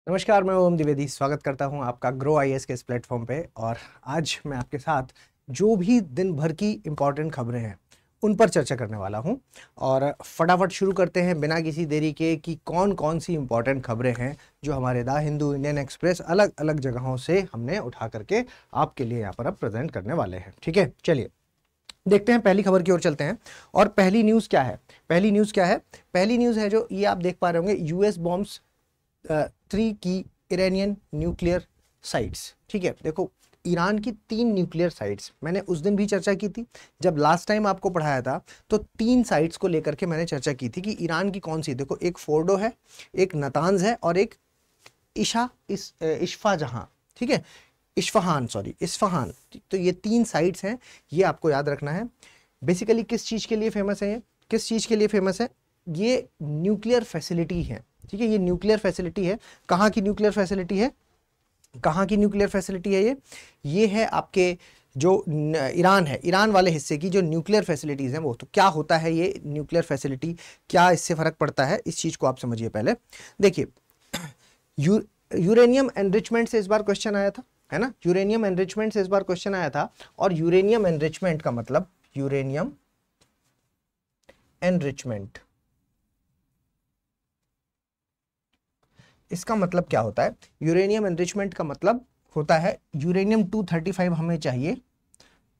नमस्कार, मैं ओम द्विवेदी स्वागत करता हूं आपका ग्रो आईएएस के इस प्लेटफॉर्म पे। और आज मैं आपके साथ जो भी दिन भर की इम्पॉर्टेंट खबरें हैं उन पर चर्चा करने वाला हूं। और फटाफट शुरू करते हैं बिना किसी देरी के कि कौन कौन सी इम्पॉर्टेंट खबरें हैं जो हमारे द हिंदू, इंडियन एक्सप्रेस अलग अलग जगहों से हमने उठा करके आपके लिए यहाँ पर अब प्रेजेंट करने वाले हैं। ठीक है, चलिए देखते हैं, पहली खबर की ओर चलते हैं। और पहली न्यूज़ क्या है? पहली न्यूज़ क्या है? पहली न्यूज़ है जो ये आप देख पा रहे होंगे, यूएस बॉम्ब्स 3 की इरानियन न्यूक्लियर साइट्स। ठीक है, देखो ईरान की 3 न्यूक्लियर साइट्स, मैंने उस दिन भी चर्चा की थी जब लास्ट टाइम आपको पढ़ाया था, तो 3 साइट्स को लेकर के मैंने चर्चा की थी कि ईरान की कौन सी। देखो, एक फोर्डो है, एक नतांज है और एक इश्फा जहां। ठीक है, इस्फहान। तो ये 3 साइट्स हैं, ये आपको याद रखना है। बेसिकली किस चीज़ के लिए फेमस है? ये किस चीज़ के लिए फेमस है? ये न्यूक्लियर फैसिलिटी है। ठीक है, ये न्यूक्लियर फैसिलिटी है। कहाँ की न्यूक्लियर फैसिलिटी है? कहाँ की न्यूक्लियर फैसिलिटी है ये है आपके जो ईरान है, ईरान वाले हिस्से की जो न्यूक्लियर फैसिलिटीज़ हैं वो। तो क्या होता है ये न्यूक्लियर फैसिलिटी, क्या इससे फ़र्क पड़ता है, इस चीज़ को आप समझिए। पहले देखिए, यूरेनियम एनरिचमेंट से इस बार क्वेश्चन आया था, है ना? यूरेनियम एनरिचमेंट से इस बार क्वेश्चन आया था। और यूरेनियम एनरिचमेंट का मतलब, यूरेनियम एनरिचमेंट, इसका मतलब क्या होता है? यूरेनियम एनरिचमेंट का मतलब होता है यूरेनियम 235 हमें चाहिए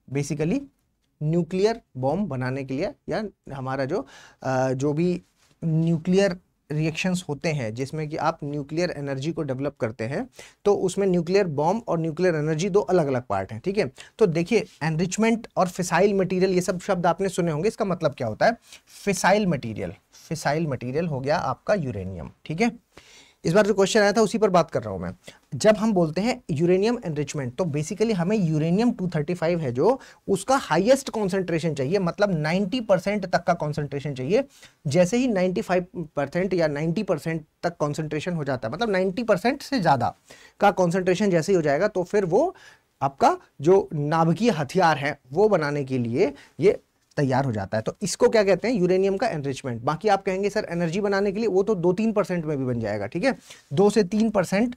बेसिकली न्यूक्लियर बॉम्ब बनाने के लिए, या हमारा जो भी न्यूक्लियर रिएक्शंस होते हैं जिसमें कि आप न्यूक्लियर एनर्जी को डेवलप करते हैं, तो उसमें न्यूक्लियर बॉम्ब और न्यूक्लियर एनर्जी 2 अलग अलग पार्ट हैं। ठीक है, तो देखिए, एनरिचमेंट और फिसाइल मटेरियल, ये सब शब्द आपने सुने होंगे। इसका मतलब क्या होता है? फिसाइल मटेरियल हो गया आपका यूरेनियम। ठीक है, इस बार जो क्वेश्चन आया था उसी पर बात कर रहा हूं मैं। जब हम बोलते हैं यूरेनियम एनरिचमेंट, तो बेसिकली हमें यूरेनियम 235 है जो, उसका हाईएस्ट कॉन्सेंट्रेशन चाहिए, मतलब 90% तक का कॉन्सेंट्रेशन चाहिए। जैसे ही 95% या 90% तक कॉन्सेंट्रेशन हो जाता है, मतलब 90% से ज्यादा का कॉन्सेंट्रेशन जैसे ही हो जाएगा, तो फिर वो आपका जो नाभिकीय हथियार है वो बनाने के लिए ये तैयार हो जाता है। तो इसको क्या कहते हैं? यूरेनियम का एनरिचमेंट। बाकी आप कहेंगे सर एनर्जी बनाने के लिए, वो तो 2-3% में भी बन जाएगा। ठीक है, 2 से 3%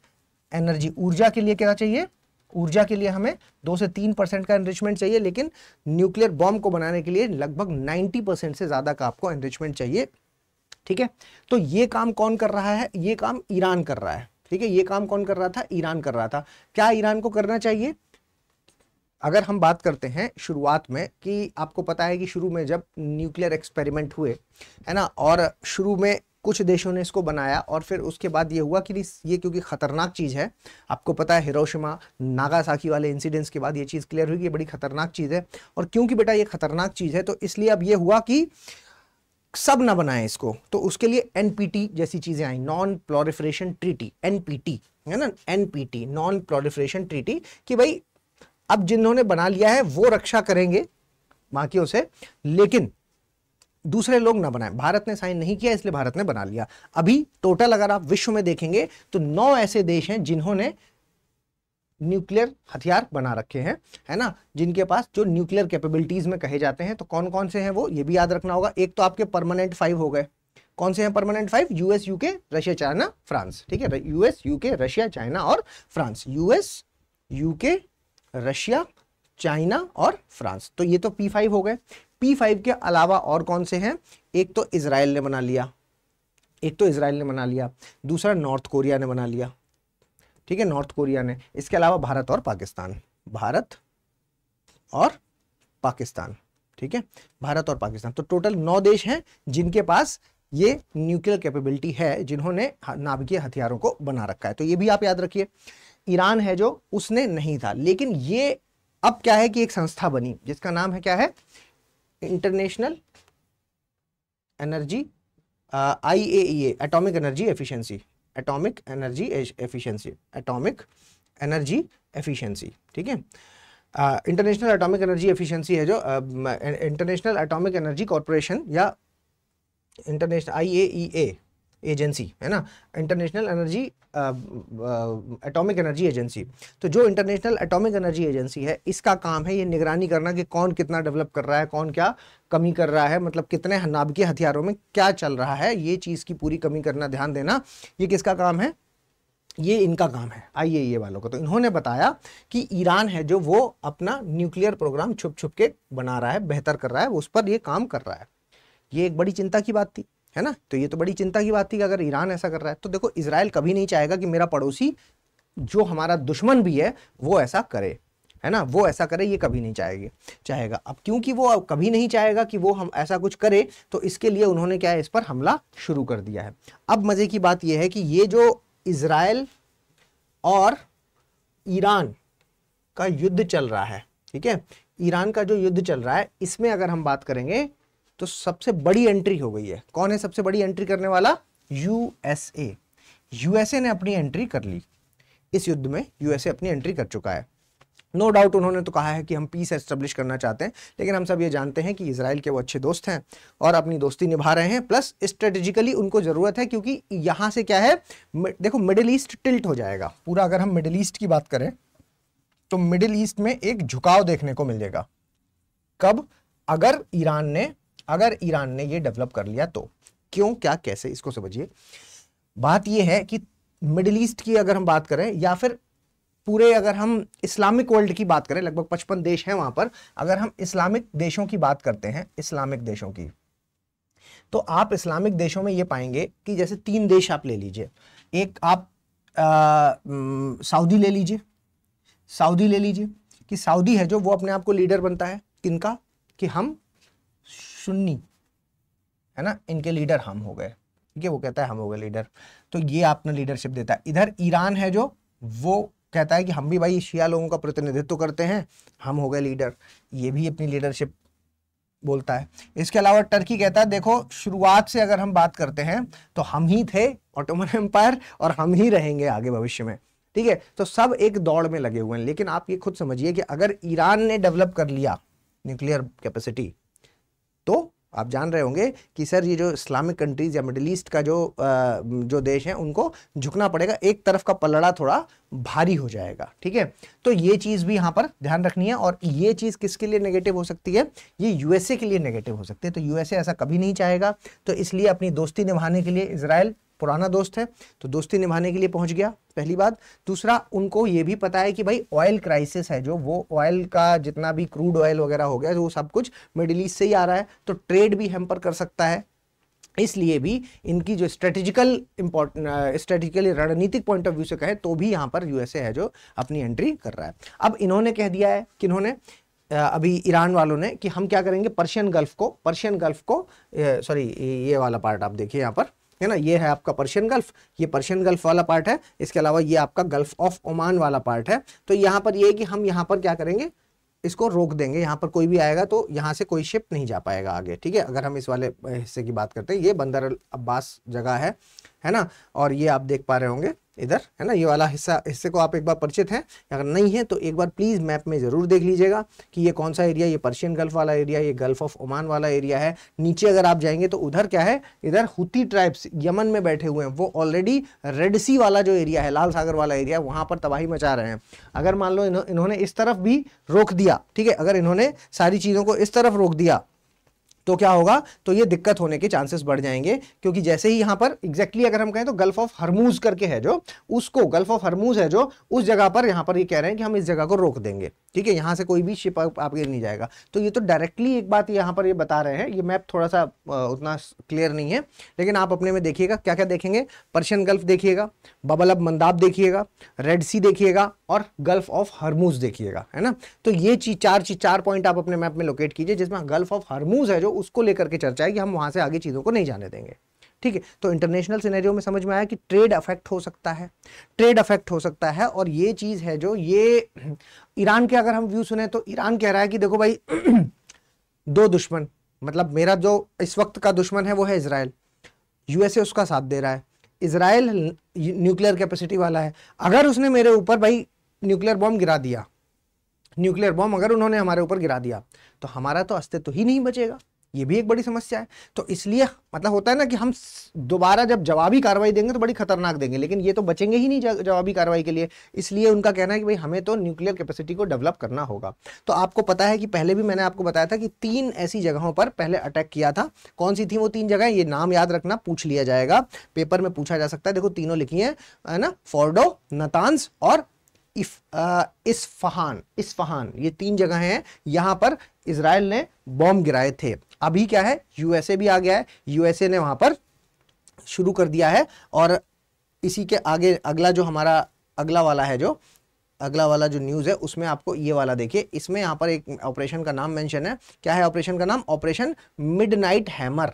एनर्जी, ऊर्जा के लिए क्या चाहिए? ऊर्जा के लिए हमें 2 से 3% का एनरिचमेंट चाहिए, लेकिन न्यूक्लियर बॉम्ब को बनाने के लिए लगभग 90% से ज्यादा का आपको एनरिचमेंट चाहिए। ठीक है, तो ये काम कौन कर रहा है? ये काम ईरान कर रहा है। ठीक है, ये काम कौन कर रहा था? ईरान कर रहा था। क्या ईरान को करना चाहिए? अगर हम बात करते हैं शुरुआत में, कि आपको पता है कि शुरू में जब न्यूक्लियर एक्सपेरिमेंट हुए, है ना, और शुरू में कुछ देशों ने इसको बनाया, और फिर उसके बाद ये हुआ कि ये क्योंकि खतरनाक चीज़ है, आपको पता है हिरोशिमा नागासाकी वाले इंसिडेंट्स के बाद ये चीज़ क्लियर हुई कि ये बड़ी खतरनाक चीज़ है। और क्योंकि बेटा ये खतरनाक चीज़ है, तो इसलिए अब ये हुआ कि सब ना बनाए इसको, तो उसके लिए एनपीटी जैसी चीज़ें आई, नॉन प्रोलिफरेशन ट्रीटी, एनपीटी, है ना, एनपीटी, नॉन प्रोलिफरेशन ट्रीटी, कि भाई अब जिन्होंने बना लिया है वो रक्षा करेंगे बाकियों से, लेकिन दूसरे लोग ना बनाएं। भारत ने साइन नहीं किया, इसलिए भारत ने बना लिया। अभी टोटल अगर आप विश्व में देखेंगे तो 9 ऐसे देश हैं जिन्होंने न्यूक्लियर हथियार बना रखे हैं, है ना, जिनके पास जो न्यूक्लियर कैपेबिलिटीज में कहे जाते हैं। तो कौन कौन से हैं वो, ये भी याद रखना होगा। एक तो आपके परमानेंट 5 हो गए। कौन से हैं permanent 5? US, UK, Russia, China, France. ठीक है, यूएस, यूके, रशिया, चाइना और France. US, UK, Russia, China और फ्रांस। तो ये तो P5 हो गए। P5 के अलावा और कौन से हैं? एक तो इजराइल ने बना लिया, दूसरा नॉर्थ कोरिया ने बना लिया। ठीक है, नॉर्थ कोरिया ने। इसके अलावा भारत और पाकिस्तान। ठीक है, भारत और पाकिस्तान। तो टोटल 9 देश हैं जिनके पास ये न्यूक्लियर कैपेबिलिटी है, जिन्होंने नाभिकीय हथियारों को बना रखा है। तो ये भी आप याद रखिए। ईरान है जो, उसने नहीं था, लेकिन ये अब क्या है कि एक संस्था बनी जिसका नाम है, क्या है? International energy, IAEA, atomic energy efficiency. ठीक है, इंटरनेशनल एटॉमिक एनर्जी एफिशिएंसी है जो इंटरनेशनल एटॉमिक एनर्जी कॉर्पोरेशन, या इंटरनेशनल IAEA एजेंसी, है ना, international energy atomic energy agency. तो जो इंटरनेशनल एटॉमिक एनर्जी एजेंसी है, इसका काम है ये निगरानी करना कि कौन कितना डेवलप कर रहा है, कौन क्या कमी कर रहा है, मतलब कितने नाभिकीय हथियारों में क्या चल रहा है, ये चीज़ की पूरी कमी करना, ध्यान देना, ये किसका काम है? ये इनका काम है आईएईए वालों का। तो इन्होंने बताया कि ईरान है जो वो अपना न्यूक्लियर प्रोग्राम छुप छुप के बना रहा है, बेहतर कर रहा है, उस पर ये काम कर रहा है। ये एक बड़ी चिंता की बात थी, है ना। तो ये तो बड़ी चिंता की बात थी कि अगर ईरान ऐसा कर रहा है तो देखो इजराइल कभी नहीं चाहेगा कि मेरा पड़ोसी जो हमारा दुश्मन भी है वो ऐसा करे, है ना, वो ऐसा करे, ये कभी नहीं चाहेगा। अब क्योंकि वो कभी नहीं चाहेगा कि वो हम ऐसा कुछ करे, तो इसके लिए उन्होंने क्या है, इस पर हमला शुरू कर दिया है। अब मजे की बात यह है कि ये जो इजराइल और ईरान का युद्ध चल रहा है, ठीक है, ईरान का जो युद्ध चल रहा है, इसमें अगर हम बात करेंगे तो सबसे बड़ी एंट्री हो गई है। कौन है सबसे बड़ी एंट्री करने वाला? यूएसए। यूएसए ने अपनी एंट्री कर ली इस युद्ध में, यूएसए अपनी एंट्री कर चुका है। नो डाउट उन्होंने तो कहा है कि हम पीस एस्टेब्लिश करना चाहते हैं, लेकिन हम सब ये जानते हैं कि इजराइल के वो अच्छे दोस्त हैं और अपनी दोस्ती निभा रहे हैं, प्लस स्ट्रेटेजिकली उनको ज़रूरत है, क्योंकि यहाँ से क्या है, देखो मिडिल ईस्ट टिल्ट हो जाएगा पूरा। अगर हम मिडिल ईस्ट की बात करें तो मिडिल ईस्ट में एक झुकाव देखने को मिल जाएगा। कब? अगर ईरान ने ये डेवलप कर लिया तो। क्यों, क्या, कैसे, इसको समझिए। बात ये है कि मिडिल ईस्ट की अगर हम बात करें, या फिर पूरे अगर हम इस्लामिक वर्ल्ड की बात करें, लगभग 55 देश हैं वहां पर, अगर हम इस्लामिक देशों की बात करते हैं, इस्लामिक देशों की, तो आप इस्लामिक देशों में ये पाएंगे कि जैसे 3 देश आप ले लीजिए। एक आप सऊदी ले लीजिए। सऊदी ले लीजिए कि सऊदी है जो वो अपने आप को लीडर बनता है, किनका? कि हम सुन्नी, है ना, इनके लीडर हम हो गए, ठीक है, वो कहता है हम हो गए लीडर, तो ये अपना लीडरशिप देता है। इधर ईरान है जो वो कहता है कि हम भी भाई शिया लोगों का प्रतिनिधित्व करते हैं, हम हो गए लीडर, ये भी अपनी लीडरशिप बोलता है। इसके अलावा टर्की कहता है देखो शुरुआत से अगर हम बात करते हैं तो हम ही थे ऑटोमन एम्पायर और हम ही रहेंगे आगे भविष्य में, ठीक है। तो सब एक दौड़ में लगे हुए हैं। लेकिन आप ये खुद समझिए कि अगर ईरान ने डेवलप कर लिया न्यूक्लियर कैपेसिटी, तो आप जान रहे होंगे कि सर ये जो इस्लामिक कंट्रीज या मिडिल ईस्ट का जो देश है उनको झुकना पड़ेगा, एक तरफ का पलड़ा थोड़ा भारी हो जाएगा, ठीक है। तो ये चीज भी यहां पर ध्यान रखनी है। और ये चीज किसके लिए नेगेटिव हो सकती है? ये यूएसए के लिए नेगेटिव हो सकती है। तो यूएसए ऐसा कभी नहीं चाहेगा, तो इसलिए अपनी दोस्ती निभाने के लिए, इजराइल पुराना दोस्त है तो दोस्ती निभाने के लिए पहुंच गया, पहली बात। दूसरा, उनको ये भी पता है कि भाई ऑयल क्राइसिस है, जो वो ऑयल का जितना भी क्रूड ऑयल वगैरह हो गया, वो सब कुछ मिडिल ईस्ट से ही आ रहा है, तो ट्रेड भी हैम्पर कर सकता है। इसलिए भी इनकी जो स्ट्रेटेजिकली रणनीतिक पॉइंट ऑफ व्यू से कहे तो भी यहां पर यूएसए है जो अपनी एंट्री कर रहा है। अब इन्होंने कह दिया है कि इन्होंने अभी ईरान वालों ने कि हम क्या करेंगे, पर्शियन गल्फ को सॉरी ये वाला पार्ट आप देखिए यहाँ पर, है ना, ये है आपका पर्शियन गल्फ, ये पर्शियन गल्फ वाला पार्ट है। इसके अलावा ये आपका गल्फ ऑफ ओमान वाला पार्ट है। तो यहाँ पर ये है कि हम यहाँ पर क्या करेंगे, इसको रोक देंगे, यहाँ पर कोई भी आएगा तो यहाँ से कोई शिप नहीं जा पाएगा आगे, ठीक है। अगर हम इस वाले हिस्से की बात करते हैं, ये बंदर अल अब्बास जगह है ना, और ये आप देख पा रहे होंगे इधर, है ना, ये वाला हिस्से को आप एक बार परिचित हैं, अगर नहीं है तो एक बार प्लीज मैप में जरूर देख लीजिएगा कि ये कौन सा एरिया, ये पर्शियन गल्फ वाला एरिया, ये गल्फ ऑफ ओमान वाला एरिया है। नीचे अगर आप जाएंगे तो उधर क्या है, इधर हुती ट्राइब्स यमन में बैठे हुए हैं, वो ऑलरेडी रेड सी वाला जो एरिया है, लाल सागर वाला एरिया, वहां पर तबाही मचा रहे हैं। अगर मान लो इन्होंने इस तरफ भी रोक दिया, ठीक है, अगर इन्होंने सारी चीजों को इस तरफ रोक दिया तो क्या होगा, तो ये दिक्कत होने के चांसेस बढ़ जाएंगे। क्योंकि जैसे ही यहां पर एग्जैक्टली अगर हम कहें तो गल्फ ऑफ हरमूज करके है जो, उसको गल्फ ऑफ हरमूज है जो, उस जगह पर यहां पर ये कह रहे हैं कि हम इस जगह को रोक देंगे, ठीक है, यहां से कोई भी शिप आपके नहीं जाएगा। तो ये तो डायरेक्टली एक बात यहां पर ये बता रहे हैं। ये मैप थोड़ा सा उतना क्लियर नहीं है, लेकिन आप अपने में देखिएगा क्या क्या देखेंगे, पर्शियन गल्फ देखिएगा, बबल अब मंदाब देखिएगा, रेड सी देखिएगा और गल्फ ऑफ हरमूज देखिएगा, है ना। तो ये चार पॉइंट आप अपने मैप में लोकेट कीजिए, जिसमें गल्फ ऑफ हरमूज है जो, उसको लेकर के चर्चा है कि हम वहां से आगे चीजों को नहीं जाने देंगे, ठीक है। तो इंटरनेशनल सिनेरियो में समझ में आया कि ट्रेड अफेक्ट हो सकता है, और ये चीज है जो, ये ईरान के अगर हम व्यू सुने तो ईरान कह रहा है कि देखो भाई दो दुश्मन, मतलब मेरा जो इस वक्त का दुश्मन है वो है इजराइल, यूएसए उसका साथ दे रहा है, इजराइल न्यूक्लियर कैपेसिटी वाला है, अगर उसने मेरे ऊपर भाई न्यूक्लियर बॉम्ब गिरा दिया, न्यूक्लियर बॉम्ब अगर उन्होंने हमारे ऊपर गिरा दिया तो हमारा तो अस्तित्व ही नहीं बचेगा, ये भी एक बड़ी समस्या है। तो इसलिए मतलब होता है ना कि हम दोबारा जब जवाबी कार्रवाई देंगे तो बड़ी खतरनाक देंगे, लेकिन ये तो बचेंगे ही नहीं जवाबी कार्रवाई के लिए। इसलिए उनका कहना है कि भाई हमें तो न्यूक्लियर कैपेसिटी को डेवलप करना होगा। तो आपको पता है कि पहले भी मैंने आपको बताया था कि 3 ऐसी जगहों पर पहले अटैक किया था। कौन सी थी वो 3 जगह, ये नाम याद रखना, पूछ लिया जाएगा, पेपर में पूछा जा सकता है। देखो तीनों लिखी है ना, फोर्डो, नातांज और इस्फहान, ये 3 जगह हैं। यहां पर इजराइल ने बॉम्ब गिराए थे। अभी क्या है, यूएसए भी आ गया है, यूएसए ने वहां पर शुरू कर दिया है। और इसी के आगे अगला जो हमारा अगला वाला जो न्यूज़ है उसमें आपको ये वाला देखिए, इसमें यहाँ पर एक ऑपरेशन का नाम मेंशन है। क्या है ऑपरेशन का नाम? Operation midnight hammer.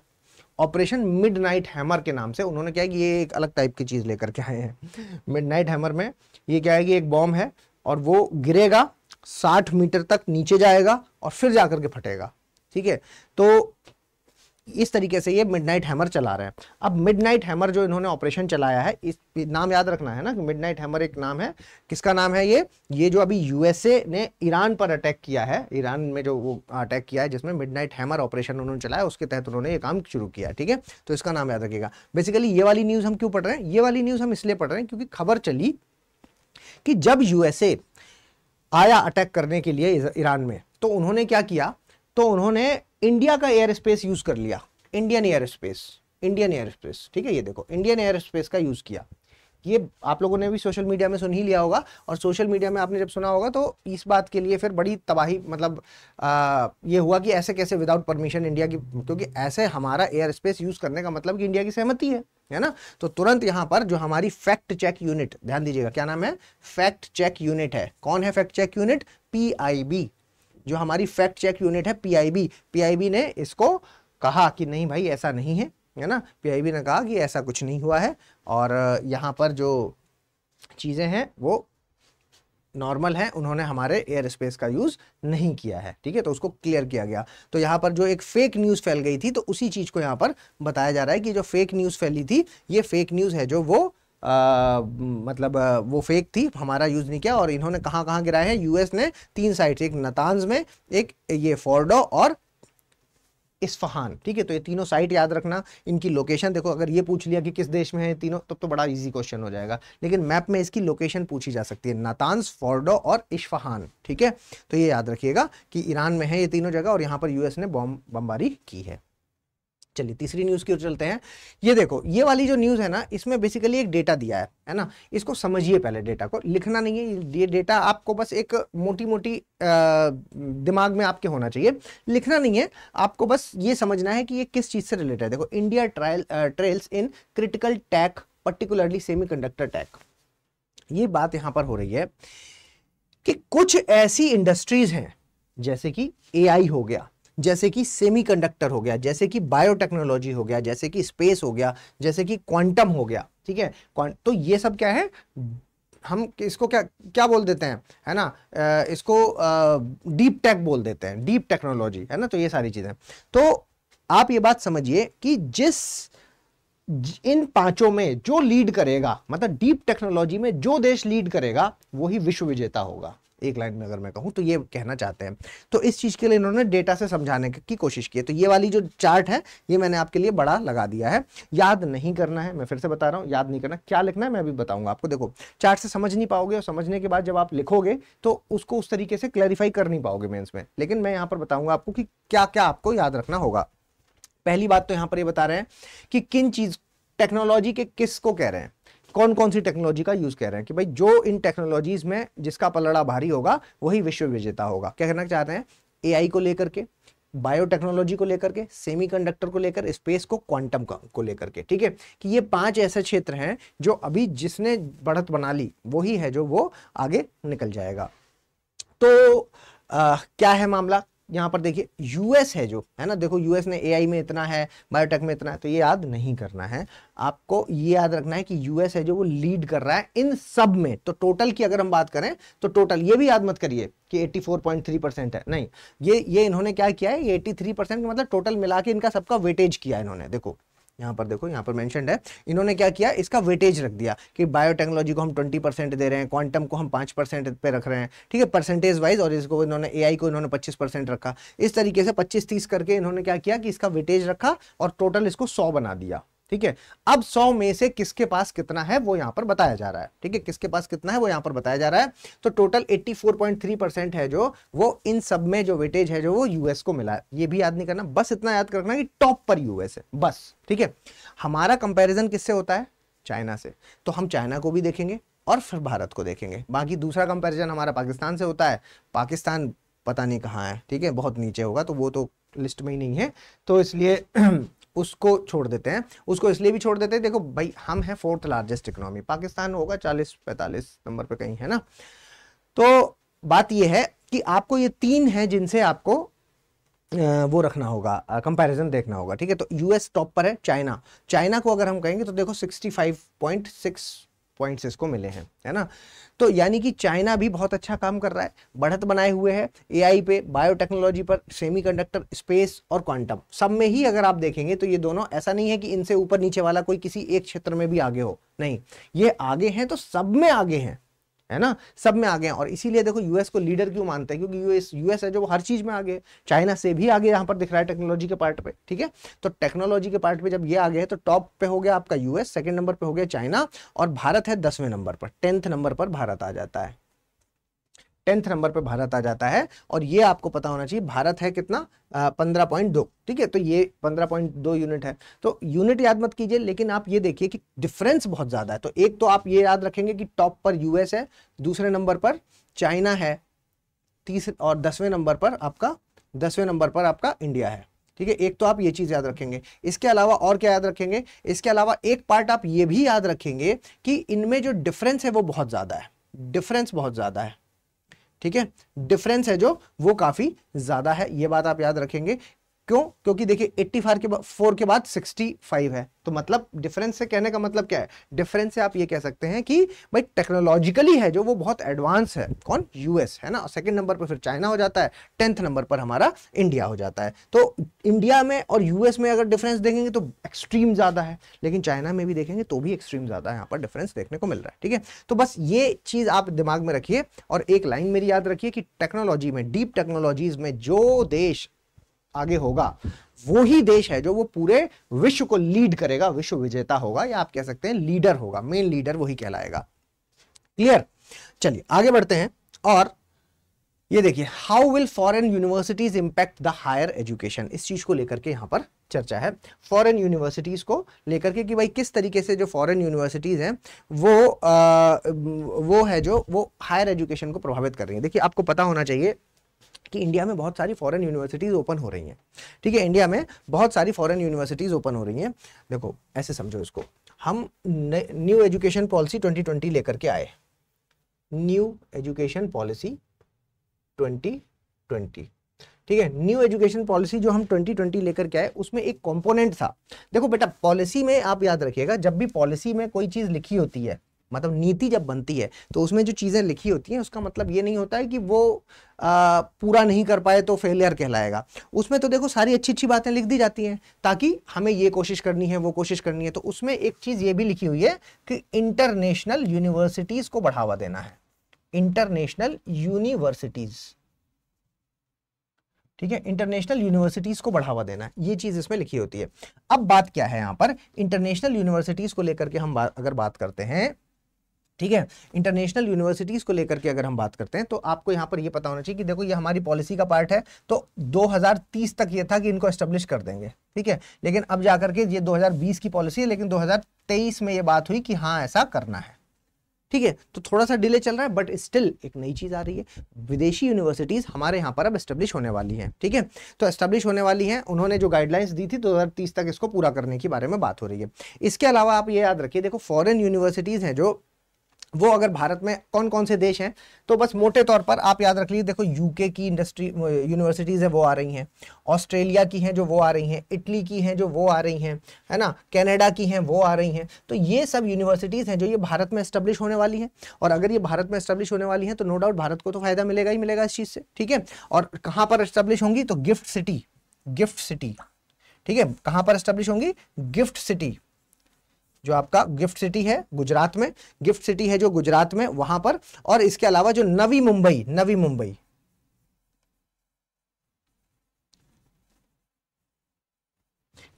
Operation midnight hammer के नाम से उन्होंने क्या है कि ये एक अलग टाइप की चीज़ लेकर के आए हैं। मिडनाइट हैमर में ये क्या है कि एक बॉम्ब है और वो गिरेगा, 60 मीटर तक नीचे जाएगा और फिर जाकर के फटेगा। ठीक है, तो इस तरीके से ये मिडनाइट हैमर चला रहे हैं। अब मिडनाइट हैमर जो इन्होंने ऑपरेशन चलाया है, इस नाम याद रखना है ना कि मिडनाइट हैमर एक नाम है। किसका नाम है ये जो अभी यूएसए ने ईरान पर अटैक किया है, ईरान में जो वो अटैक किया है जिसमें मिडनाइट हैमर ऑपरेशन उन्होंने चलाया, उसके तहत उन्होंने ये काम शुरू किया। ठीक है, तो इसका नाम याद रखिएगा। बेसिकली ये वाली न्यूज़ हम क्यों पढ़ रहे हैं? ये वाली न्यूज़ हम इसलिए पढ़ रहे हैं क्योंकि खबर चली कि जब यूएसए आया अटैक करने के लिए ईरान में, तो उन्होंने क्या किया, तो उन्होंने इंडिया का एयर स्पेस यूज कर लिया, इंडियन एयर स्पेस। ठीक है, ये देखो इंडियन एयर स्पेस का यूज किया। ये आप लोगों ने भी सोशल मीडिया में सुन ही लिया होगा, और सोशल मीडिया में आपने जब सुना होगा तो इस बात के लिए फिर बड़ी तबाही, मतलब ये हुआ कि ऐसे कैसे विदाउट परमिशन इंडिया की, क्योंकि ऐसे हमारा एयर स्पेस यूज करने का मतलब कि इंडिया की सहमति है ना। तो तुरंत यहां पर जो हमारी फैक्ट चेक यूनिट, ध्यान दीजिएगा क्या नाम है, फैक्ट चेक यूनिट है। कौन है फैक्ट चेक यूनिट? पीआईबी। जो हमारी फैक्ट चेक यूनिट है पीआईबी ने इसको कहा कि नहीं भाई ऐसा नहीं है ना। पीआईबी ने कहा कि ऐसा कुछ नहीं हुआ है और यहाँ पर जो चीज़ें हैं वो नॉर्मल है, उन्होंने हमारे एयर स्पेस का यूज़ नहीं किया है। ठीक है, तो उसको क्लियर किया गया। तो यहाँ पर जो एक फेक न्यूज़ फैल गई थी, तो उसी चीज़ को यहाँ पर बताया जा रहा है कि जो फेक न्यूज़ फैली थी, ये फेक न्यूज़ है जो वो मतलब वो फेक थी, हमारा यूज़ नहीं किया। और इन्होंने कहाँ गिराए हैं? यूएस ने 3 साइट्स, एक नातांज में, एक ये फोर्डो और इस्फहान। ठीक है, तो ये तीनों साइट याद रखना, इनकी लोकेशन देखो। अगर ये पूछ लिया कि किस देश में है तीनों, तब तो बड़ा इजी क्वेश्चन हो जाएगा, लेकिन मैप में इसकी लोकेशन पूछी जा सकती है, नातांज, फोर्डो और इस्फहान। ठीक है, तो ये याद रखिएगा कि ईरान में है ये तीनों जगह और यहाँ पर यूएस ने बमबारी की है। चलिए तीसरी न्यूज़ की ओर चलते हैं। ये देखो, ये वाली जो न्यूज़ है ना, इसमें बेसिकली एक डेटा दिया है ना। इसको समझिए, पहले डेटा को लिखना नहीं है, ये डेटा आपको बस एक मोटी दिमाग में आपके होना चाहिए, लिखना नहीं है। आपको बस ये समझना है कि ये किस चीज़ से रिलेटेड है। देखो, India trails in critical tech, particularly semiconductor tech. ये बात यहाँ पर हो रही है कि कुछ ऐसी इंडस्ट्रीज हैं जैसे कि एआई हो गया, जैसे कि सेमीकंडक्टर हो गया, जैसे कि बायोटेक्नोलॉजी हो गया, जैसे कि स्पेस हो गया, जैसे कि क्वांटम हो गया। ठीक है, तो ये सब क्या है, हम इसको क्या बोल देते हैं, है ना, इसको डीप टेक बोल देते हैं, डीप टेक्नोलॉजी, है ना। तो ये सारी चीजें, तो आप ये बात समझिए कि इन 5 में जो लीड करेगा, मतलब डीप टेक्नोलॉजी में जो देश लीड करेगा वही विश्व विजेता होगा। एक लाइन में अगर मैं कहूं तो ये कहना चाहते हैं। तो इस चीज के लिए इन्होंने डेटा से समझाने की कोशिश की है। तो ये वाली जो चार्ट है ये मैंने आपके लिए बड़ा लगा दिया है, याद नहीं करना है, मैं फिर से बता रहा हूं, याद नहीं करना, क्या लिखना है मैं अभी बताऊंगा आपको। देखो, चार्ट से समझ नहीं पाओगे और समझने के बाद जब आप लिखोगे तो उसको उस तरीके से क्लैरिफाई कर नहीं पाओगे मेंस में, लेकिन मैं यहां पर बताऊंगा आपको कि क्या क्या आपको याद रखना होगा। पहली बात तो यहां पर ये बता रहे हैं कि किन चीज टेक्नोलॉजी के किसको कह रहे हैं, कौन कौन सी टेक्नोलॉजी का यूज कह रहे हैं कि भाई जो इन टेक्नोलॉजीज में जिसका पलड़ा भारी होगा वही विश्व विजेता होगा। क्या कहना चाहते हैं? एआई को लेकर के, बायोटेक्नोलॉजी को लेकर के, सेमीकंडक्टर को लेकर, स्पेस को, क्वांटम को लेकर के। ठीक है, कि ये 5 ऐसे क्षेत्र हैं जो अभी जिसने बढ़त बना ली वही है जो वो आगे निकल जाएगा। तो क्या है मामला, यहां पर देखिए यूएस है जो, है ना, देखो यूएस ने एआई में इतना है, बायोटेक में इतना है, तो ये याद नहीं करना है आपको। ये याद रखना है कि यूएस है जो वो लीड कर रहा है इन सब में। तो टोटल की अगर हम बात करें तो टोटल, ये भी याद मत करिए कि 84.3% है, नहीं, ये इन्होंने क्या किया है, ये 83% मतलब टोटल मिला के इनका सबका वेटेज किया इन्होंने। देखो यहाँ पर देखो, यहाँ पर मेंशन्ड है, इन्होंने क्या किया, इसका वेटेज रख दिया कि बायोटेक्नोलॉजी को हम 20% दे रहे हैं, क्वांटम को हम 5% पे रख रहे हैं, ठीक है, परसेंटेज वाइज, और इसको इन्होंने एआई को इन्होंने 25% रखा। इस तरीके से 25-30 करके इन्होंने क्या किया कि इसका वेटेज रखा और टोटल इसको 100 बना दिया, ठीक है। अब 100 में से किसके पास कितना है वो यहां पर बताया जा रहा है, ठीक है, किसके पास कितना है वो यहां पर बताया जा रहा है। तो टोटल 84.3% है जो वो इन सब में जो वेटेज है जो वो यूएस को मिला है। ये भी याद नहीं करना, बस इतना याद रखना कि टॉप पर यूएस है, बस, ठीक है। हमारा कंपैरिजन किससे होता है, चाइना से, तो हम चाइना को भी देखेंगे और फिर भारत को देखेंगे। बाकी दूसरा कंपैरिजन हमारा पाकिस्तान से होता है, पाकिस्तान पता नहीं कहाँ है, ठीक है, बहुत नीचे होगा, तो वो तो लिस्ट में ही नहीं है, तो इसलिए उसको छोड़ देते हैं। उसको इसलिए भी छोड़ देते हैं, देखो भाई हम हैं 4th लार्जेस्ट इकोनॉमी, पाकिस्तान होगा 40-45 नंबर पे कहीं, है ना। तो बात ये है कि आपको ये 3 हैं जिनसे आपको वो रखना होगा, कंपैरिजन देखना होगा, ठीक है। तो यूएस टॉप पर है, चाइना को अगर हम कहेंगे तो देखो 65.6 पॉइंट्स इसको मिले हैं, है ना। तो यानी कि चाइना भी बहुत अच्छा काम कर रहा है, बढ़त बनाए हुए है एआई पे, बायोटेक्नोलॉजी पर, सेमीकंडक्टर, स्पेस और क्वांटम, सब में ही अगर आप देखेंगे तो ये दोनों, ऐसा नहीं है कि इनसे ऊपर नीचे वाला कोई किसी एक क्षेत्र में भी आगे हो, नहीं, ये आगे हैं तो सब में आगे हैं, है ना, सब में आगे हैं। और इसीलिए देखो यूएस को लीडर क्यों मानते हैं, क्योंकि यूएस है जो वो हर चीज में आगे है, चाइना से भी आगे यहां पर दिख रहा है टेक्नोलॉजी के पार्ट पे, ठीक है। तो टेक्नोलॉजी के पार्ट पे जब ये आगे है तो टॉप पे हो गया आपका यूएस, सेकंड नंबर पे हो गया चाइना, और भारत है 10वें नंबर पर, 10th नंबर पर भारत आ जाता है, 10th नंबर पे भारत आ जाता है। और ये आपको पता होना चाहिए, भारत है कितना, 15.2, ठीक है, तो ये 15.2 यूनिट है। तो यूनिट याद मत कीजिए, लेकिन आप ये देखिए कि डिफरेंस बहुत ज्यादा है। तो एक तो आप ये याद रखेंगे कि टॉप पर यूएस है, दूसरे नंबर पर चाइना है, तीसरे और 10वें नंबर पर आपका इंडिया है, ठीक है। एक तो आप ये चीज याद रखेंगे। इसके अलावा और क्या याद रखेंगे, इसके अलावा एक पार्ट आप ये भी याद रखेंगे कि इनमें जो डिफरेंस है वो बहुत ज्यादा है, डिफरेंस बहुत ज्यादा है, ठीक है, डिफरेंस है जो वो काफी ज्यादा है, ये बात आप याद रखेंगे। क्यों, क्योंकि देखिए 84 के बाद 65 है, तो मतलब डिफरेंस से कहने का मतलब क्या है, डिफरेंस से आप ये कह सकते हैं कि भाई टेक्नोलॉजिकली है जो वो बहुत एडवांस है, कौन, यूएस, है ना। सेकंड नंबर पर फिर चाइना हो जाता है, 10th नंबर पर हमारा इंडिया हो जाता है। तो इंडिया में और यूएस में अगर डिफरेंस देखेंगे तो एक्सट्रीम ज्यादा है, लेकिन चाइना में भी देखेंगे तो भी एक्सट्रीम ज्यादा है, यहाँ पर डिफरेंस देखने को मिल रहा है, ठीक है। तो बस ये चीज आप दिमाग में रखिए, और एक लाइन मेरी याद रखिए कि टेक्नोलॉजी में, डीप टेक्नोलॉजीज में जो देश आगे होगा वो ही देश है जो वो पूरे विश्व को लीड करेगा, विश्व विजेता होगा, या आप कह सकते हैं लीडर होगा, मेन लीडर वही कहलाएगा। क्लियर, चलिए आगे बढ़ते हैं। और ये देखिए, how will foreign universities impact the higher education, इस चीज को लेकर के यहां पर चर्चा है, फॉरेन यूनिवर्सिटीज को लेकर के कि भाई किस तरीके से जो फॉरेन यूनिवर्सिटीज हैं वो है जो वो हायर एजुकेशन को प्रभावित कर रही है। देखिए आपको पता होना चाहिए कि इंडिया में बहुत सारी फॉरेन यूनिवर्सिटीज ओपन हो रही हैं, ठीक है, इंडिया में बहुत सारी फॉरेन यूनिवर्सिटीज ओपन हो रही हैं। देखो ऐसे समझो इसको, हम न्यू एजुकेशन पॉलिसी 2020 लेकर के आए, न्यू एजुकेशन पॉलिसी 2020, ठीक है। न्यू एजुकेशन पॉलिसी जो हम 2020 लेकर के आए उसमें एक कंपोनेंट था। देखो बेटा, पॉलिसी में आप याद रखिएगा, जब भी पॉलिसी में कोई चीज लिखी होती है, मतलब नीति जब बनती है, तो उसमें जो चीजें लिखी होती हैं उसका मतलब ये नहीं होता है कि वो पूरा नहीं कर पाए तो फेलियर कहलाएगा। उसमें तो देखो सारी अच्छी अच्छी बातें लिख दी जाती हैं, ताकि हमें ये कोशिश करनी है, वो कोशिश करनी है। तो उसमें एक चीज ये भी लिखी हुई है कि इंटरनेशनल यूनिवर्सिटीज को बढ़ावा देना है, इंटरनेशनल यूनिवर्सिटीज, ठीक है, इंटरनेशनल यूनिवर्सिटीज को बढ़ावा देना, ये चीज इसमें लिखी होती है। अब बात क्या है, यहां पर इंटरनेशनल यूनिवर्सिटीज को लेकर के हम अगर बात करते हैं, ठीक है, इंटरनेशनल यूनिवर्सिटीज को लेकर के अगर हम बात करते हैं, तो आपको यहां पर ये पता होना चाहिए कि देखो ये हमारी पॉलिसी का पार्ट है। तो 2030 तक ये था कि इनको एस्टेब्लिश कर देंगे, ठीक है, लेकिन अब जाकर के ये 2020 की पॉलिसी है, लेकिन 2023 में ये बात हुई कि हाँ ऐसा करना है, ठीक है। तो थोड़ा सा डिले चल रहा है, बट स्टिल एक नई चीज आ रही है, विदेशी यूनिवर्सिटीज हमारे यहाँ पर अब एस्टेब्लिश होने वाली हैं, ठीक है। तो एस्टेब्लिश होने वाली हैं, उन्होंने जो गाइडलाइंस दी थी 2030 तक इसको पूरा करने के बारे में बात हो रही है। इसके अलावा आप ये याद रखिए, देखो फॉरेन यूनिवर्सिटीज हैं जो वो अगर भारत में कौन कौन से देश हैं, तो बस मोटे तौर पर आप याद रख लीजिए, देखो यूके की इंडस्ट्री यूनिवर्सिटीज है वो आ रही हैं, ऑस्ट्रेलिया की हैं जो वो आ रही हैं, इटली की हैं जो वो आ रही हैं, है ना, कनाडा की हैं वो आ रही हैं। तो ये सब यूनिवर्सिटीज हैं जो ये भारत में एस्टेब्लिश होने वाली हैं, और अगर ये भारत में एस्टेब्लिश होने वाली हैं तो नो डाउट भारत को तो फायदा मिलेगा ही मिलेगा इस चीज से, ठीक है। और कहाँ पर एस्टेब्लिश होंगी, तो गिफ्ट सिटी, ठीक है, कहां पर एस्टेब्लिश होंगी? गिफ्ट सिटी, जो आपका गिफ्ट सिटी है गुजरात में, गिफ्ट सिटी है जो गुजरात में, वहां पर। और इसके अलावा जो नवी मुंबई, नवी मुंबई,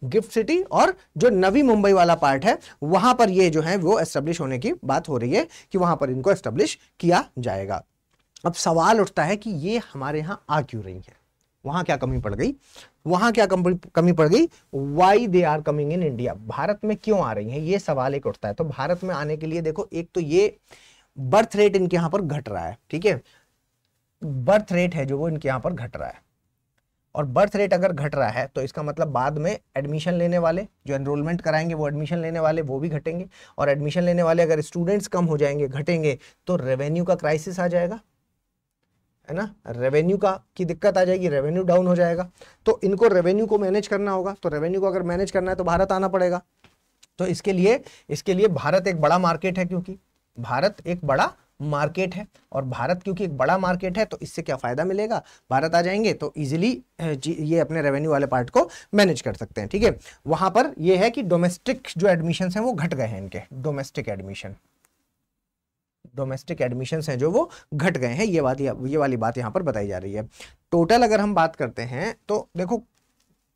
गिफ्ट सिटी और जो नवी मुंबई वाला पार्ट है, वहां पर ये जो है वो एस्टेब्लिश होने की बात हो रही है कि वहां पर इनको एस्टेब्लिश किया जाएगा। अब सवाल उठता है कि ये हमारे यहां आ क्यों रही है, वहां क्या कमी पड़ गई, वहां क्या कमी पड़ गई, why they are coming in India, Bharat में क्यों आ रही है, ये सवाल एक उठता है। तो भारत में आने के लिए देखो, एक तो ये बर्थ रेट इनके यहां पर घट रहा है, ठीक है, बर्थ रेट है जो वो इनके यहां पर घट रहा है। और बर्थ रेट अगर घट रहा है तो इसका मतलब बाद में एडमिशन लेने वाले, जो एनरोलमेंट कराएंगे वो एडमिशन लेने वाले, वो भी घटेंगे। और एडमिशन लेने वाले अगर स्टूडेंट्स कम हो जाएंगे, घटेंगे, तो रेवेन्यू का क्राइसिस आ जाएगा, है ना, रेवेन्यू का की दिक्कत आ जाएगी, रेवेन्यू डाउन हो जाएगा। तो इनको रेवेन्यू को मैनेज करना होगा, तो रेवेन्यू को अगर मैनेज करना है तो भारत आना पड़ेगा। तो इसके लिए भारत एक बड़ा मार्केट है, क्योंकि भारत एक बड़ा मार्केट है, और भारत क्योंकि एक बड़ा मार्केट है तो इससे क्या फायदा मिलेगा, भारत आ जाएंगे तो इजीली ये अपने रेवेन्यू वाले पार्ट को मैनेज कर सकते हैं, ठीक है। वहां पर ये है कि डोमेस्टिक जो एडमिशंस हैं वो घट गए हैं, इनके डोमेस्टिक एडमिशंस हैं जो वो घट गए हैं, ये वाली बात यहां पर बताई जा रही है। टोटल अगर हम बात करते हैं तो देखो,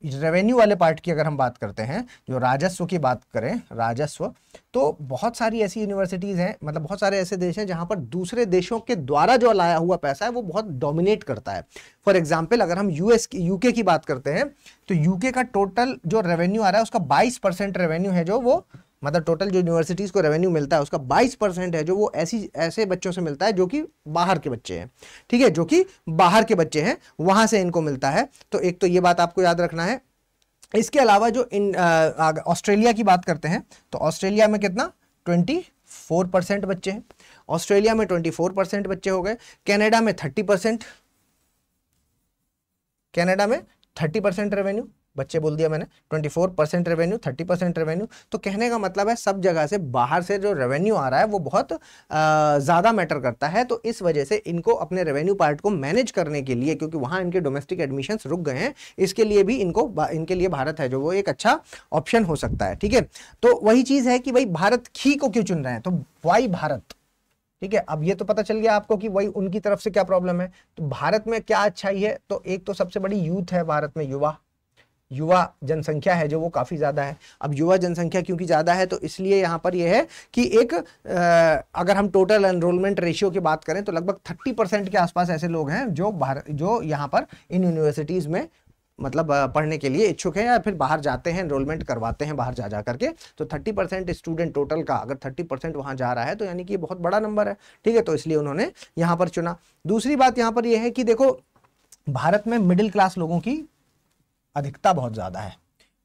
रेवेन्यू वाले पार्ट की अगर हम बात करते हैं, जो राजस्व की बात करें, राजस्व, तो बहुत सारी ऐसी यूनिवर्सिटीज हैं, मतलब बहुत सारे ऐसे देश हैं जहां पर दूसरे देशों के द्वारा जो लाया हुआ पैसा है वो बहुत डोमिनेट करता है। फॉर एग्जांपल अगर हम यूके की बात करते हैं, तो यूके का टोटल जो रेवेन्यू आ रहा है उसका 22% रेवेन्यू है जो वो, मतलब टोटल जो यूनिवर्सिटीज को रेवेन्यू मिलता है उसका 22% है जो वो ऐसे बच्चों से मिलता है जो कि बाहर के बच्चे हैं, ठीक है, जो कि बाहर के बच्चे हैं, वहां से इनको मिलता है। तो एक तो ये बात आपको याद रखना है। इसके अलावा जो ऑस्ट्रेलिया की बात करते हैं, तो ऑस्ट्रेलिया में कितना, 24% बच्चे हैं, ऑस्ट्रेलिया में 24% बच्चे हो गए। कनाडा में 30%, कनाडा में 30% रेवेन्यू, बच्चे बोल दिया मैंने, 24% रेवेन्यू, 30% रेवेन्यू। तो कहने का मतलब है सब जगह से बाहर से जो रेवेन्यू आ रहा है वो बहुत ज़्यादा मैटर करता है। तो इस वजह से इनको अपने रेवेन्यू पार्ट को मैनेज करने के लिए, क्योंकि वहाँ इनके डोमेस्टिक एडमिशन्स रुक गए हैं, इसके लिए भी इनके लिए भारत है जो वो एक अच्छा ऑप्शन हो सकता है, ठीक है। तो वही चीज़ है कि भाई भारत ही को क्यों चुन रहे हैं, तो वाई भारत, ठीक है। अब ये तो पता चल गया आपको कि वही उनकी तरफ से क्या प्रॉब्लम है। तो भारत में क्या अच्छाई है, तो एक तो सबसे बड़ी यूथ है भारत में, युवा जनसंख्या है जो वो काफ़ी ज़्यादा है। अब युवा जनसंख्या क्योंकि ज़्यादा है तो इसलिए यहाँ पर ये है कि एक अगर हम टोटल एनरोलमेंट रेशियो की बात करें तो लगभग 30% के आसपास ऐसे लोग हैं जो यहाँ पर इन यूनिवर्सिटीज़ में मतलब पढ़ने के लिए इच्छुक हैं या फिर बाहर जाते हैं, एनरोलमेंट करवाते हैं बाहर जा करके। तो 30% स्टूडेंट टोटल का अगर 30% वहाँ जा रहा है तो यानी कि ये बहुत बड़ा नंबर है, ठीक है। तो इसलिए उन्होंने यहाँ पर चुना। दूसरी बात यहाँ पर यह है कि देखो भारत में मिडिल क्लास लोगों की अधिकता बहुत ज्यादा है,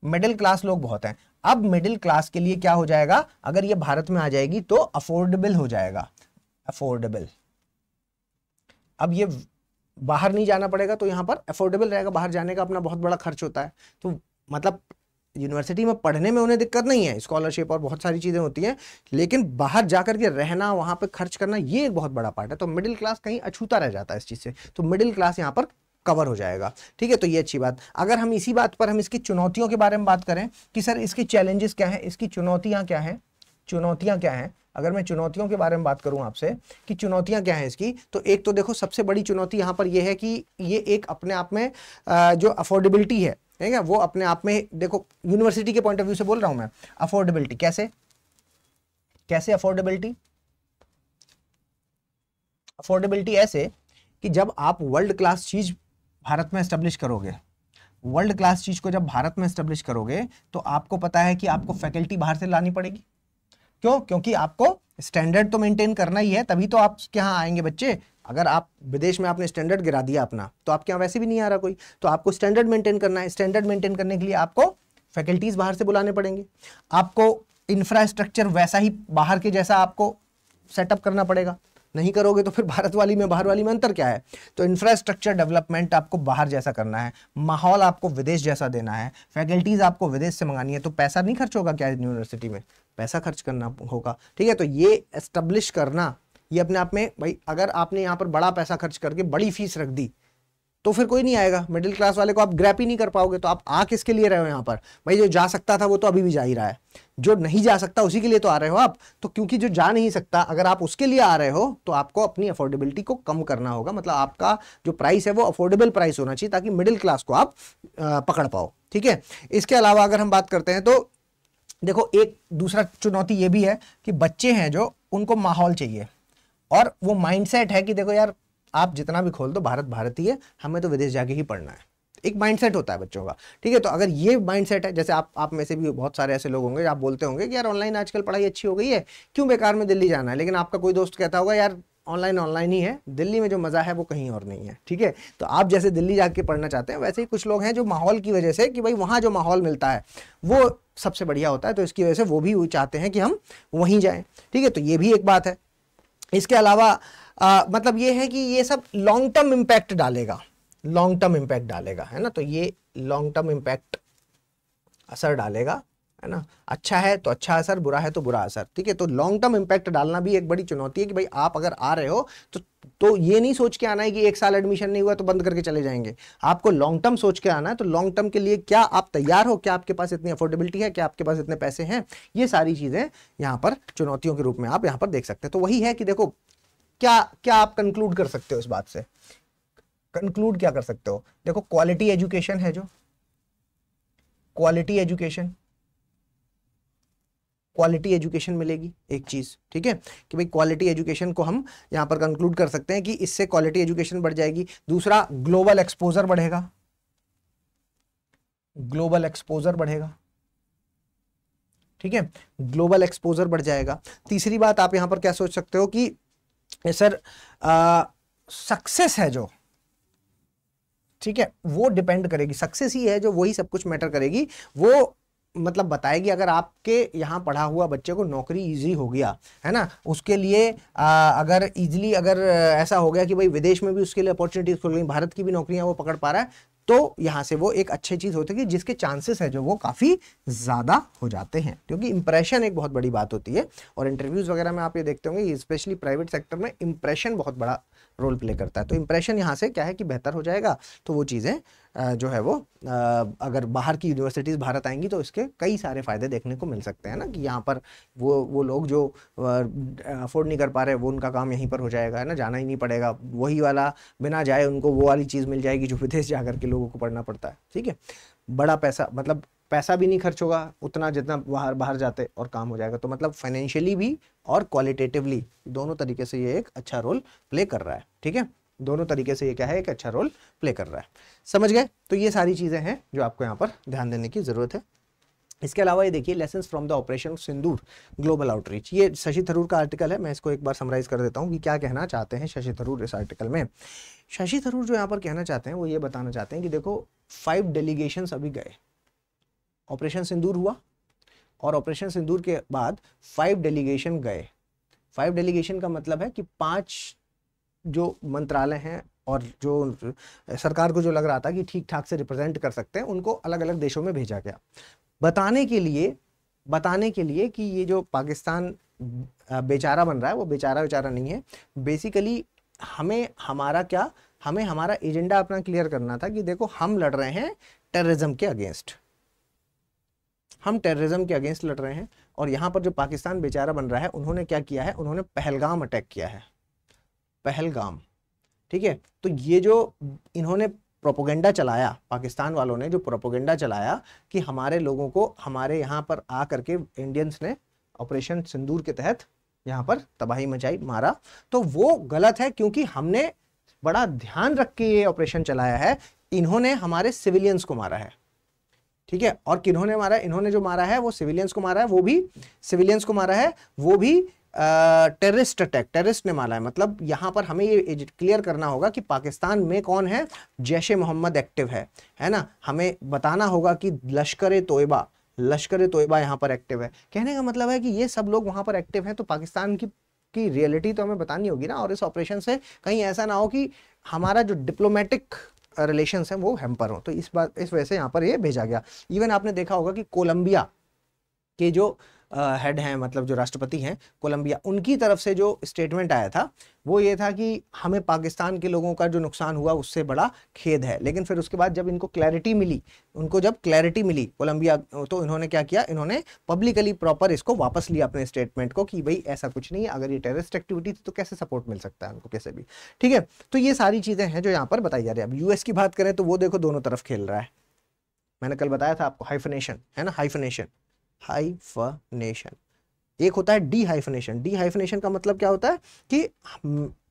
मिडिल क्लास लोग बहुत हैं। अब मिडिल क्लास के लिए क्या हो जाएगा, अगर ये भारत में आ जाएगी तो अफोर्डेबल हो जाएगा, अफोर्डेबल। अब ये बाहर नहीं जाना पड़ेगा तो यहाँ पर अफोर्डेबल रहेगा, बाहर जाने का अपना बहुत बड़ा खर्च होता है। तो मतलब यूनिवर्सिटी में पढ़ने में उन्हें दिक्कत नहीं है, स्कॉलरशिप और बहुत सारी चीज़ें होती हैं, लेकिन बाहर जाकर के रहना, वहाँ पे खर्च करना, ये एक बहुत बड़ा पार्ट है। तो मिडिल क्लास कहीं अछूता रह जाता है इस चीज़ से, तो मिडिल क्लास यहाँ पर कवर हो जाएगा, ठीक है। तो ये अच्छी बात। अगर हम इसी बात पर हम इसकी चुनौतियों के बारे में बात करें कि सर इसकी चैलेंजेस क्या है, इसकी चुनौतियाँ क्या हैं, चुनौतियाँ क्या हैं, अगर मैं चुनौतियों के बारे में बात करूं आपसे कि चुनौतियां क्या हैं इसकी, तो एक तो देखो सबसे बड़ी चुनौती यहाँ पर यह है कि ये एक अपने आप में जो अफोर्डेबिलिटी है, ठीक है, वो अपने आप में, देखो यूनिवर्सिटी के पॉइंट ऑफ व्यू से बोल रहा हूं मैं, अफोर्डेबिलिटी कैसे अफोर्डेबिलिटी ऐसे कि जब आप वर्ल्ड क्लास चीज भारत में एस्टेब्लिश करोगे, वर्ल्ड क्लास चीज को जब भारत में एस्टेब्लिश करोगे तो आपको पता है कि आपको फैकल्टी बाहर से लानी पड़ेगी। क्यों? क्योंकि आपको स्टैंडर्ड तो मेंटेन करना ही है, तभी तो आप यहाँ आएंगे बच्चे। अगर आप विदेश में आपने स्टैंडर्ड गिरा दिया अपना, तो आपके यहाँ वैसे भी नहीं आ रहा कोई, तो आपको स्टैंडर्ड मेंटेन करना है। स्टैंडर्ड मेंटेन करने के लिए आपको फैकल्टीज बाहर से बुलाने पड़ेंगे, आपको इंफ्रास्ट्रक्चर वैसा ही बाहर के जैसा आपको सेटअप करना पड़ेगा। नहीं करोगे तो फिर भारत वाली में बाहर वाली में अंतर क्या है। तो इंफ्रास्ट्रक्चर डेवलपमेंट आपको बाहर जैसा करना है, माहौल आपको विदेश जैसा देना है, फैकल्टीज आपको विदेश से मंगानी है, तो पैसा नहीं खर्च होगा क्या यूनिवर्सिटी में, पैसा खर्च करना होगा, ठीक है। तो ये एस्टेब्लिश करना, ये अपने आप में भाई, अगर आपने यहाँ पर बड़ा पैसा खर्च करके बड़ी फीस रख दी, तो फिर कोई नहीं आएगा, मिडिल क्लास वाले को आप ग्रैप ही नहीं कर पाओगे। तो आप आ किसके लिए रहे हो यहाँ पर? भाई जो जा सकता था वो तो अभी भी जा ही रहा है, जो नहीं जा सकता उसी के लिए तो आ रहे हो आप। तो क्योंकि जो जा नहीं सकता, अगर आप उसके लिए आ रहे हो तो आपको अपनी अफोर्डेबिलिटी को कम करना होगा, मतलब आपका जो प्राइस है वो अफोर्डेबल प्राइस होना चाहिए, ताकि मिडिल क्लास को आप पकड़ पाओ। ठीक है, इसके अलावा अगर हम बात करते हैं तो देखो एक दूसरा चुनौती ये भी है कि बच्चे हैं जो, उनको माहौल चाहिए, और वो माइंडसेट है कि देखो यार आप जितना भी खोल दो, भारत भारत ही है, हमें तो विदेश जाके ही पढ़ना है। एक माइंडसेट होता है बच्चों का। ठीक है, तो अगर ये माइंडसेट है, जैसे आप में से भी बहुत सारे ऐसे लोग होंगे, आप बोलते होंगे कि यार ऑनलाइन आजकल पढ़ाई अच्छी हो गई है, क्यों बेकार में दिल्ली जाना है। लेकिन आपका कोई दोस्त कहता होगा यार ऑनलाइन ही है, दिल्ली में जो मजा है वो कहीं और नहीं है। ठीक है, तो आप जैसे दिल्ली जाके पढ़ना चाहते हैं, वैसे ही कुछ लोग हैं जो माहौल की वजह से, कि भाई वहाँ जो माहौल मिलता है वो सबसे बढ़िया होता है, तो इसकी वजह से वो भी चाहते हैं कि हम वहीं जाएं। ठीक है, तो ये भी एक बात है। इसके अलावा मतलब ये है कि ये सब लॉन्ग टर्म इम्पैक्ट डालेगा, लॉन्ग टर्म इम्पैक्ट डालेगा, है ना। तो ये लॉन्ग टर्म इम्पैक्ट असर डालेगा, है ना। अच्छा है तो अच्छा असर, बुरा है तो बुरा असर। ठीक है, तो लॉन्ग टर्म इम्पैक्ट डालना भी एक बड़ी चुनौती है कि भाई आप अगर आ रहे हो तो ये नहीं सोच के आना है कि एक साल एडमिशन नहीं हुआ तो बंद करके चले जाएंगे। आपको लॉन्ग टर्म सोच के आना है। तो लॉन्ग टर्म के लिए क्या आप तैयार हो, क्या आपके पास इतनी अफोर्डेबिलिटी है, क्या आपके पास इतने पैसे हैं, ये सारी चीजें यहाँ पर चुनौतियों के रूप में आप यहाँ पर देख सकते हैं। तो वही है कि देखो क्या क्या आप कंक्लूड कर सकते हो इस बात से, कंक्लूड क्या कर सकते हो? देखो क्वालिटी एजुकेशन है, जो क्वालिटी एजुकेशन मिलेगी एक चीज। ठीक है, कि भाई क्वालिटी एजुकेशन को हम यहां पर कंक्लूड कर सकते हैं कि इससे क्वालिटी एजुकेशन बढ़ जाएगी। दूसरा, ग्लोबल एक्सपोजर बढ़ेगा, ग्लोबल एक्सपोजर बढ़ेगा। ठीक है, ग्लोबल एक्सपोजर बढ़ जाएगा। तीसरी बात आप यहां पर क्या सोच सकते हो कि सर सक्सेस है जो, ठीक है, वो डिपेंड करेगी, सक्सेस ही है जो वही सब कुछ मैटर करेगी। वो मतलब बताएगी अगर आपके यहाँ पढ़ा हुआ बच्चे को नौकरी इजी हो गया, है ना, उसके लिए अगर इजीली अगर ऐसा हो गया कि भाई विदेश में भी उसके लिए अपॉर्चुनिटीज खुल गई, भारत की भी नौकरियां वो पकड़ पा रहा है, तो यहाँ से वो एक अच्छी चीज होती है, जिसके चांसेस है जो वो काफी ज्यादा हो जाते हैं। क्योंकि इंप्रेशन एक बहुत बड़ी बात होती है, और इंटरव्यूज वगैरह में आप ये देखते होंगे, स्पेशली प्राइवेट सेक्टर में इंप्रेशन बहुत बड़ा रोल प्ले करता है। तो इंप्रेशन यहाँ से क्या है कि बेहतर हो जाएगा। तो वो चीज़ें जो है वो अगर बाहर की यूनिवर्सिटीज़ भारत आएंगी तो इसके कई सारे फायदे देखने को मिल सकते हैं ना, कि यहाँ पर वो लोग जो अफोर्ड नहीं कर पा रहे, वो उनका काम यहीं पर हो जाएगा, है ना, जाना ही नहीं पड़ेगा। वही वाला बिना जाए उनको वो वाली चीज़ मिल जाएगी जो विदेश जाकर के लोगों को पढ़ना पड़ता है। ठीक है, बड़ा पैसा, मतलब पैसा भी नहीं खर्च होगा उतना जितना बाहर जाते, और काम हो जाएगा। तो मतलब फाइनेंशियली भी और क्वालिटेटिवली दोनों तरीके से ये एक अच्छा रोल प्ले कर रहा है। ठीक है, दोनों तरीके से ये क्या है, एक अच्छा रोल प्ले कर रहा है। समझ गए? तो ये सारी चीज़ें हैं जो आपको यहाँ पर ध्यान देने की ज़रूरत है। इसके अलावा ये देखिए, lessons from the operation Sindoor global outreach, ये शशि थरूर का आर्टिकल है। मैं इसको एक बार समराइज कर देता हूँ कि क्या कहना चाहते हैं शशि थरूर इस आर्टिकल में। शशि थरूर जो यहाँ पर कहना चाहते हैं वो ये बताना चाहते हैं कि देखो 5 डेलीगेशंस अभी गए, ऑपरेशन सिंदूर हुआ, और ऑपरेशन सिंदूर के बाद 5 डेलीगेशन गए। 5 डेलीगेशन का मतलब है कि 5 जो मंत्रालय हैं और जो सरकार को जो लग रहा था कि ठीक ठाक से रिप्रेजेंट कर सकते हैं, उनको अलग अलग देशों में भेजा गया, बताने के लिए कि ये जो पाकिस्तान बेचारा बन रहा है वो बेचारा नहीं है। बेसिकली हमें हमारा एजेंडा अपना क्लियर करना था कि देखो हम लड़ रहे हैं टेररिज्म के अगेंस्ट, हम टेररिज्म के अगेंस्ट लड़ रहे हैं। और यहाँ पर जो पाकिस्तान बेचारा बन रहा है, उन्होंने क्या किया है, उन्होंने पहलगाम अटैक किया है, पहलगाम। ठीक है, तो ये जो इन्होंने प्रोपोगेंडा चलाया, पाकिस्तान वालों ने जो प्रोपोगेंडा चलाया कि हमारे लोगों को हमारे यहाँ पर आ करके इंडियंस ने ऑपरेशन सिंदूर के तहत यहाँ पर तबाही मचाई, मारा, तो वो गलत है। क्योंकि हमने बड़ा ध्यान रख के ये ऑपरेशन चलाया है, इन्होंने हमारे सिविलियंस को मारा है। ठीक है, और किन्होंने मारा है, इन्होंने जो मारा है वो सिविलियंस को मारा है, वो भी सिविलियंस को मारा है, वो भी टेररिस्ट अटैक, टेररिस्ट ने मारा है। मतलब यहाँ पर हमें ये क्लियर करना होगा कि पाकिस्तान में कौन है, जैश ए मोहम्मद एक्टिव है ना। हमें बताना होगा कि लश्कर तोयबा यहाँ पर एक्टिव है। कहने का मतलब है कि ये सब लोग वहाँ पर एक्टिव हैं, तो पाकिस्तान की रियलिटी तो हमें बतानी होगी ना। और इस ऑपरेशन से कहीं ऐसा ना हो कि हमारा जो डिप्लोमेटिक रिलेशंस हैं वो हैम्पर हो। तो इस वजह से यहाँ पर ये भेजा गया। इवन आपने देखा होगा कि कोलंबिया के जो हेड हैं, मतलब जो राष्ट्रपति हैं कोलंबिया, उनकी तरफ से जो स्टेटमेंट आया था वो ये था कि हमें पाकिस्तान के लोगों का जो नुकसान हुआ उससे बड़ा खेद है। लेकिन फिर उसके बाद जब इनको क्लैरिटी मिली, कोलंबिया, तो इन्होंने क्या किया, इन्होंने पब्लिकली प्रॉपर इसको वापस लिया अपने स्टेटमेंट को कि भाई ऐसा कुछ नहीं है, अगर ये टेररिस्ट एक्टिविटी थी तो कैसे सपोर्ट मिल सकता है उनको, कैसे भी। ठीक है, तो ये सारी चीजें हैं जो यहाँ पर बताई जा रही है। अब यूएस की बात करें तो वो देखो दोनों तरफ खेल रहा है। मैंने कल बताया था आपको हाइफनेशन, है ना, हाइफनेशन, एक होता है डी हाइफनेशन। डी हाइफनेशन का मतलब क्या होता है कि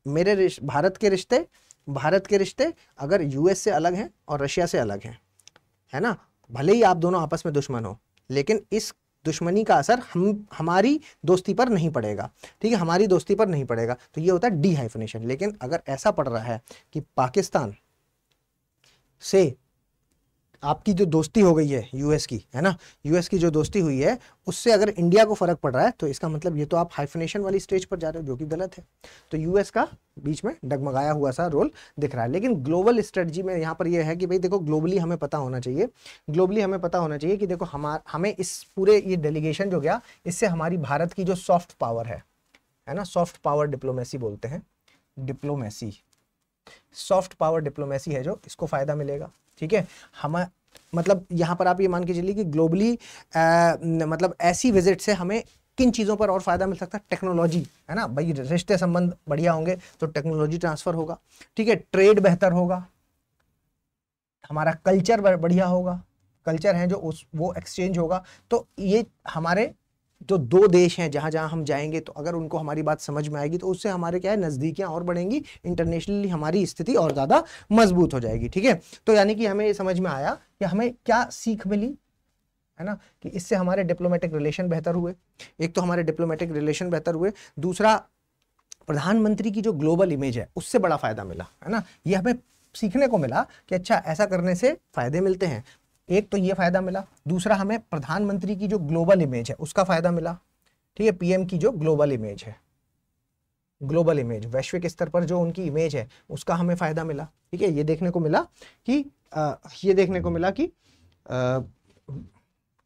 मेरे भारत के रिश्ते अगर यूएस से अलग हैं और रशिया से अलग हैं, है ना, भले ही आप दोनों आपस में दुश्मन हो, लेकिन इस दुश्मनी का असर हमारी दोस्ती पर नहीं पड़ेगा। ठीक है, हमारी दोस्ती पर नहीं पड़ेगा, तो ये होता है डी हाइफनेशन। लेकिन अगर ऐसा पड़ रहा है कि पाकिस्तान से आपकी जो दोस्ती हो गई है यूएस की, है ना, यूएस की जो दोस्ती हुई है उससे अगर इंडिया को फर्क पड़ रहा है, तो इसका मतलब ये तो आप हाइफनेशन वाली स्टेज पर जा रहे हो, जो कि गलत है। तो यूएस का बीच में डगमगाया हुआ सा रोल दिख रहा है। लेकिन ग्लोबल स्ट्रेटजी में यहाँ पर यह है कि भाई देखो, ग्लोबली हमें पता होना चाहिए कि देखो हमें इस पूरे ये डेलीगेशन जो गया, इससे हमारी भारत की जो सॉफ्ट पावर है ना, सॉफ्ट पावर डिप्लोमेसी बोलते हैं, डिप्लोमेसी, सॉफ्ट पावर डिप्लोमेसी है जो, इसको फायदा मिलेगा। ठीक है, हम मतलब यहाँ पर आप ये मान के चलिए कि ग्लोबली मतलब ऐसी विजिट से हमें किन चीज़ों पर और फायदा मिल सकता है, टेक्नोलॉजी, है ना भाई, रिश्ते संबंध बढ़िया होंगे तो टेक्नोलॉजी ट्रांसफर होगा। ठीक है, ट्रेड बेहतर होगा, हमारा कल्चर बढ़िया होगा, कल्चर है जो वो एक्सचेंज होगा। तो ये हमारे जो दो देश हैं जहां जहां हम जाएंगे, तो अगर उनको हमारी बात समझ में आएगी तो उससे हमारे क्या है, नजदीकियां और बढ़ेंगी, इंटरनेशनली हमारी स्थिति और ज्यादा मजबूत हो जाएगी। ठीक है, तो यानी कि हमें ये समझ में आया कि हमें क्या सीख मिली, है ना, कि इससे हमारे डिप्लोमेटिक रिलेशन बेहतर हुए। एक तो हमारे डिप्लोमेटिक रिलेशन बेहतर हुए, दूसरा प्रधानमंत्री की जो ग्लोबल इमेज है उससे बड़ा फायदा मिला, है ना। ये हमें सीखने को मिला कि अच्छा ऐसा करने से फायदे मिलते हैं। एक तो ये फायदा मिला, दूसरा हमें प्रधानमंत्री की जो ग्लोबल इमेज है उसका फायदा मिला। ठीक है, पीएम की जो ग्लोबल इमेज है, ग्लोबल इमेज, वैश्विक स्तर पर जो उनकी इमेज है उसका हमें फायदा मिला। ठीक है, ये देखने को मिला कि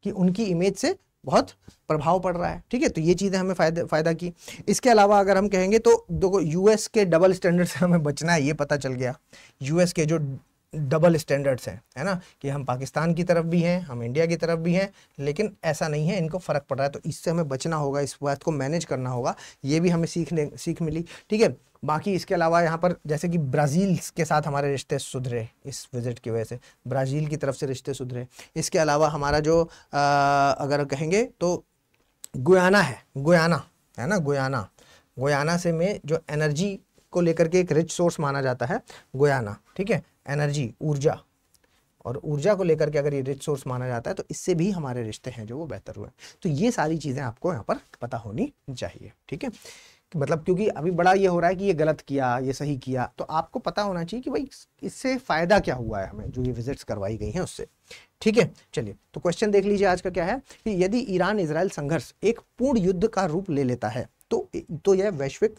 उनकी इमेज से बहुत प्रभाव पड़ रहा है। ठीक है, तो ये चीजें हमें फायदा की। इसके अलावा अगर हम कहेंगे तो देखो, यूएस के डबल स्टैंडर्ड से हमें बचना है, ये पता चल गया। यूएस के जो डबल स्टैंडर्ड्स हैं, है ना, कि हम पाकिस्तान की तरफ भी हैं, हम इंडिया की तरफ भी हैं, लेकिन ऐसा नहीं है, इनको फर्क पड़ रहा है, तो इससे हमें बचना होगा, इस बात को मैनेज करना होगा। ये भी हमें सीख मिली। ठीक है, बाकी इसके अलावा यहाँ पर जैसे कि ब्राज़ील के साथ हमारे रिश्ते सुधरे, इस विजिट की वजह से ब्राज़ील की तरफ से रिश्ते सुधरे। इसके अलावा हमारा जो अगर कहेंगे तो गुयाना है ना, गुयाना से में जो एनर्जी को लेकर के एक रिच सोर्स माना जाता है गुयाना। ठीक है, एनर्जी, ऊर्जा, और ऊर्जा को लेकर के अगर ये रिच सोर्स माना जाता है तो इससे भी हमारे रिश्ते हैं जो वो बेहतर हुए। तो ये सारी चीज़ें आपको यहाँ पर पता होनी चाहिए। ठीक है, मतलब क्योंकि अभी बड़ा ये हो रहा है कि ये गलत किया, ये सही किया, तो आपको पता होना चाहिए कि भाई इससे फायदा क्या हुआ है हमें, जो ये विजिट्स करवाई गई हैं उससे। ठीक है, चलिए तो क्वेश्चन देख लीजिए आज का क्या है कि यदि ईरान इजराइल संघर्ष एक पूर्ण युद्ध का रूप ले लेता है तो यह वैश्विक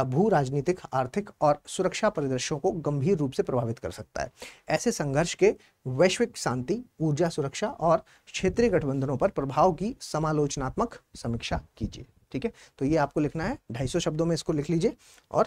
भू राजनीतिक, आर्थिक और सुरक्षा परिदृश्यों को गंभीर रूप से प्रभावित कर सकता है। ऐसे संघर्ष के वैश्विक शांति, ऊर्जा सुरक्षा और क्षेत्रीय गठबंधनों पर प्रभाव की समालोचनात्मक समीक्षा कीजिए। ठीक है, तो ये आपको लिखना है, 250 शब्दों में इसको लिख लीजिए। और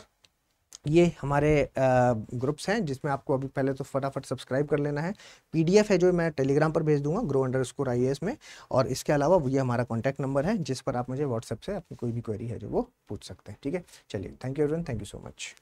ये हमारे ग्रुप्स हैं जिसमें आपको अभी पहले तो फटाफट सब्सक्राइब कर लेना है। पीडीएफ है जो मैं टेलीग्राम पर भेज दूंगा grow_IAS में, और इसके अलावा ये हमारा कॉन्टैक्ट नंबर है जिस पर आप मुझे व्हाट्सएप से अपनी कोई भी क्वेरी है जो वो पूछ सकते हैं। ठीक है, चलिए, thank you everyone, thank you so much.